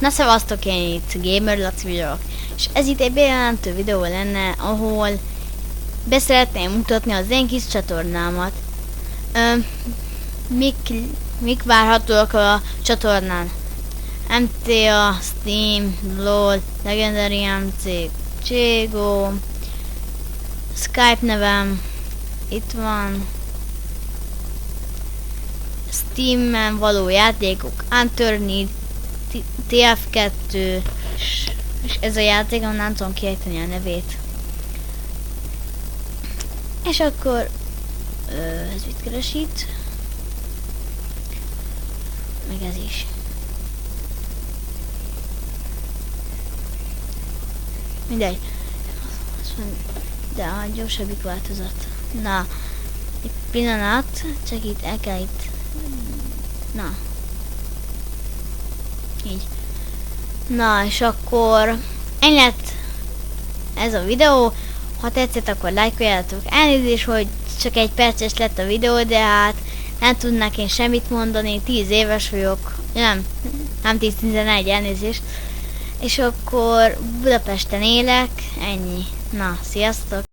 Na szevasztok, én itt Gamer Laci vagyok, és ez itt egy bejelentő videó lenne, ahol beszeretném mutatni az én kis csatornámat. Mik várhatóak a csatornán? MTA, Steam, LOL, Legendary MC, Cségo, Skype nevem, itt van, Steam-en való játékok, Unturned, TF2, és ez a játék, nem tudom kiejteni a nevét. És akkor ez mit keresít? Meg ez is. Mindegy. De a gyorsabbik változat. Na, egy pillanat, csak itt el kell itt. Na. Így. Na, és akkor ennyi lett ez a videó. Ha tetszett, akkor lájkoljátok. Elnézést, hogy csak egy perces lett a videó, de hát nem tudnak én semmit mondani. 10 éves vagyok. Nem 10-11, elnézést. És akkor Budapesten élek. Ennyi. Na, sziasztok!